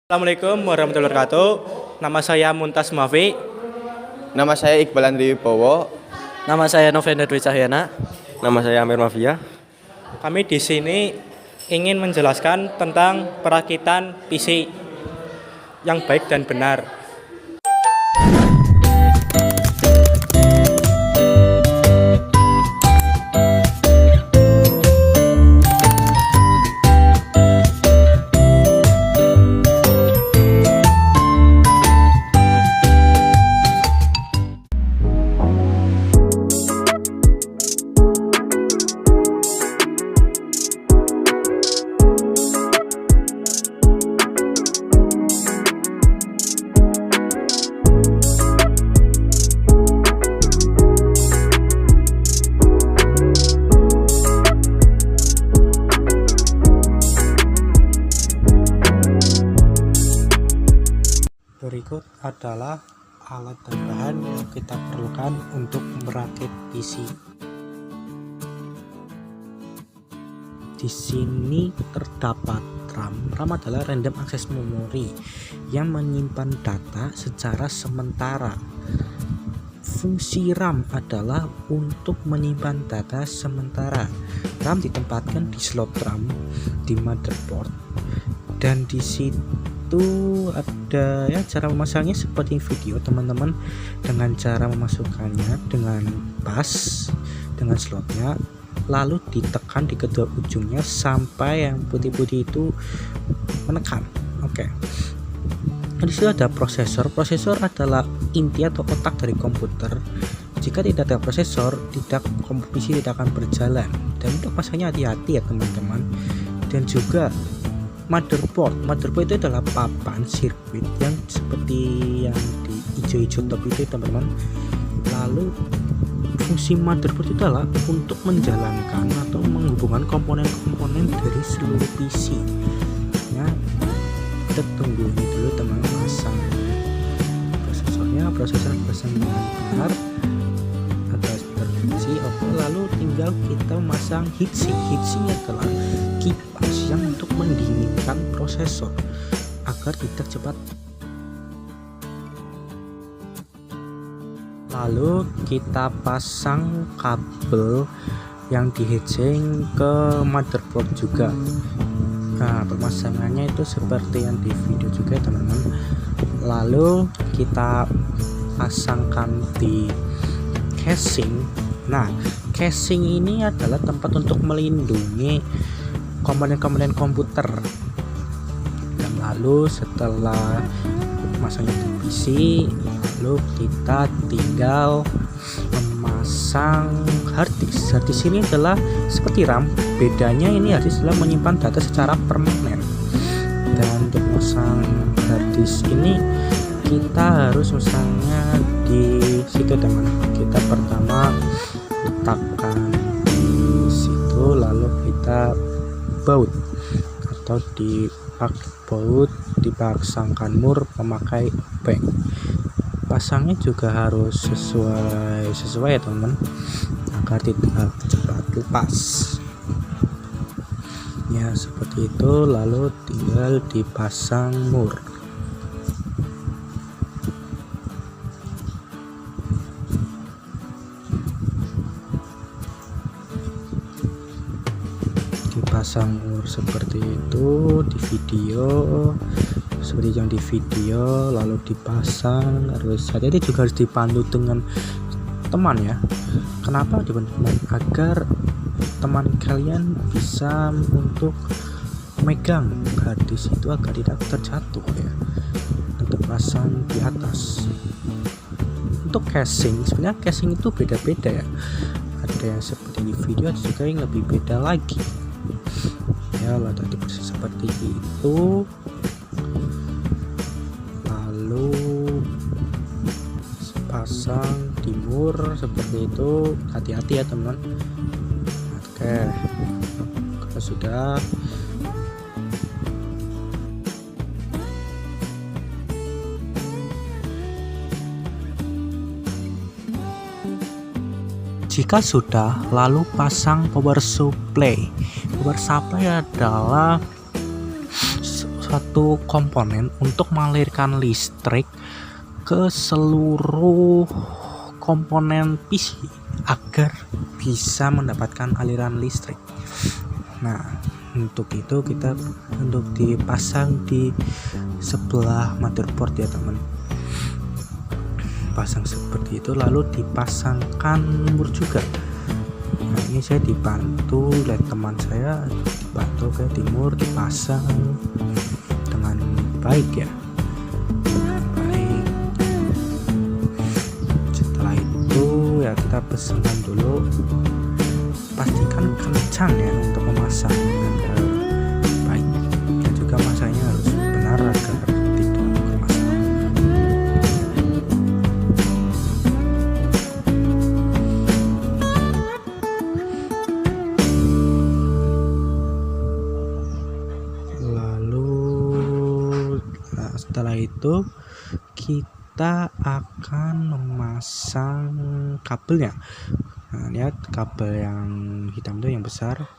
Assalamualaikum warahmatullahi wabarakatuh. Nama saya Muntas Mafi. Nama saya Iqbal Andri Wibowo. Nama saya Novenda Dwi Cahyana. Nama saya Amir Mafia. Kami di sini ingin menjelaskan tentang perakitan PC yang baik dan benar. Berikut adalah alat dan bahan yang kita perlukan untuk merakit PC. Di sini terdapat RAM. RAM adalah random access memory yang menyimpan data secara sementara. Fungsi RAM adalah untuk menyimpan data sementara. RAM ditempatkan di slot RAM di motherboard, dan di situ ada ya cara memasangnya seperti video teman-teman, dengan cara memasukkannya dengan pas dengan slotnya, lalu ditekan di kedua ujungnya sampai yang putih-putih itu menekan. Oke. Di situ ada prosesor. Prosesor adalah inti atau otak dari komputer. Jika tidak ada prosesor, kompetisi tidak akan berjalan. Dan untuk pasangnya hati-hati ya teman-teman. Dan juga motherboard itu adalah papan sirkuit yang seperti yang di hijau-hijau top itu teman-teman. Lalu fungsi motherboard itu adalah untuk menjalankan atau menghubungkan komponen-komponen dari seluruh PC ya. Kita tunggu ini dulu teman-teman, pasang prosesor pasang dengan benar, ada speaker. Oke, lalu tinggal kita memasang heatsink adalah kipas yang untuk mendinginkan prosesor agar tidak cepat. Lalu kita pasang kabel yang di heatsink ke motherboard juga. Nah, pemasangannya itu seperti yang di video juga teman-teman. Lalu kita pasangkan di casing. Nah, casing ini adalah tempat untuk melindungi komponen-komponen komputer. Dan lalu setelah masangnya di PC, lalu kita tinggal memasang harddisk. Harddisk ini adalah seperti RAM, bedanya ini harddisk adalah menyimpan data secara permanen. Dan untuk memasang harddisk ini kita harus memasangnya di situ teman. Kita pertama letakkan di situ, lalu kita baut atau dipasangkan mur memakai obeng. Pasangnya juga harus sesuai ya teman, agar tidak cepat lepas ya, seperti itu. Lalu tinggal dipasang mur. Dipasang mur seperti itu di video, seperti yang di video. Lalu dipasang, harus hati-hati juga, harus dipandu dengan teman ya. Kenapa dipandu teman? Agar teman kalian bisa untuk megang harddisk itu agar tidak terjatuh ya. Untuk pasang di atas. Untuk casing, sebenarnya casing itu beda-beda ya. Ada yang seperti di video, ada juga yang lebih beda lagi ya. Lalu tadi proses seperti itu, lalu pasang timur seperti itu. Hati-hati ya teman. Oke, kalau sudah, jika sudah, lalu pasang power supply. Power supply adalah suatu komponen untuk mengalirkan listrik ke seluruh komponen PC agar bisa mendapatkan aliran listrik. Nah, untuk itu kita dipasang di sebelah motherboard ya teman. Pasang seperti itu, lalu dipasangkan mur juga. Nah, ini saya dibantu oleh teman saya, dibantu ke timur, dipasang dengan baik ya. Baik. Setelah itu ya kita pasangkan dulu, pastikan kencang ya untuk memasang agar baik, dan juga masanya harus benar agar tidak bermasalah. Lalu setelah itu kita akan memasang kabelnya. Nah, lihat kabel yang hitam itu yang besar.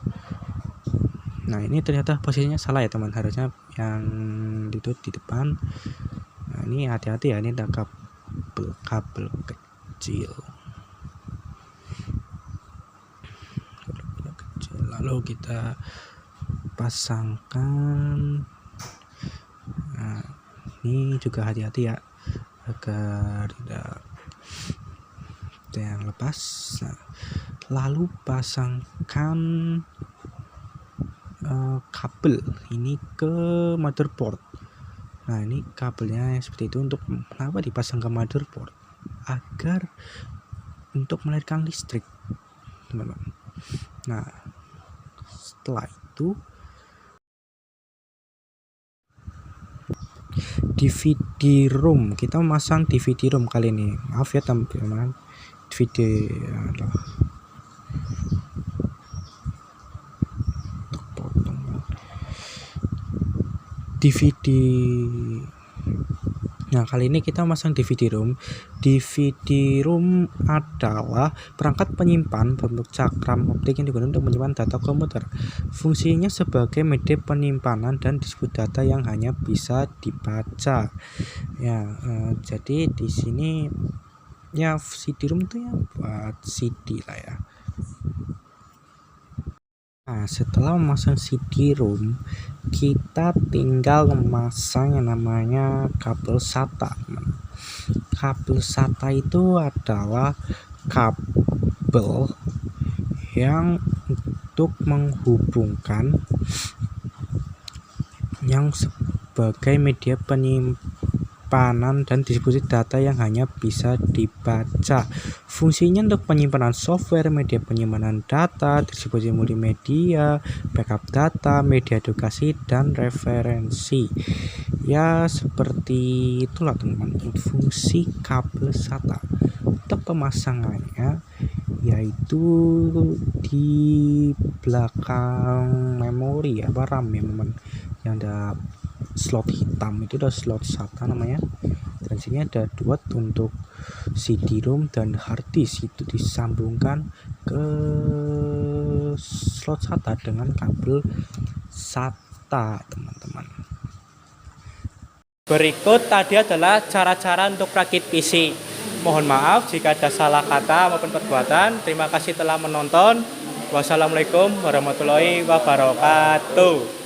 Nah, ini ternyata posisinya salah ya teman, harusnya yang itu di depan. Nah, ini hati-hati ya, ini ada kabel kecil. Lalu kita pasangkan. Nah, ini juga hati-hati ya agar tidak yang lepas. Nah, lalu pasangkan kabel ini ke motherboard. Nah, ini kabelnya seperti itu. Untuk kenapa dipasang ke motherboard? Agar untuk mengalirkan listrik, teman-teman. Nah, setelah itu DVD room, kita memasang DVD room kali ini. Maaf ya teman-teman, DVD. Nah, kali ini kita memasang DVD room. DVD room adalah perangkat penyimpan bentuk cakram optik yang digunakan untuk menyimpan data komputer. Fungsinya sebagai media penyimpanan dan disebut data yang hanya bisa dibaca. Ya, jadi di sini ya CD-ROM itu ya buat CD lah ya. Nah, setelah memasang CD-ROM, kita tinggal memasang yang namanya kabel SATA. Kabel SATA itu adalah kabel yang untuk menghubungkan yang sebagai media penyimpanan dan distribusi data yang hanya bisa dibaca. Fungsinya untuk penyimpanan software, media penyimpanan data, distribusi multimedia, backup data, media edukasi, dan referensi. Ya, seperti itulah teman-teman fungsi kabel SATA. Untuk pemasangannya yaitu di belakang memori ya, RAM ya teman, yang ada slot hitam itu ada slot SATA namanya, dan sini ada dua untuk CD-ROM dan hard disk, itu disambungkan ke slot SATA dengan kabel SATA teman-teman. Berikut tadi adalah cara-cara untuk rakit PC. Mohon maaf jika ada salah kata maupun perbuatan. Terima kasih telah menonton. Wassalamualaikum warahmatullahi wabarakatuh.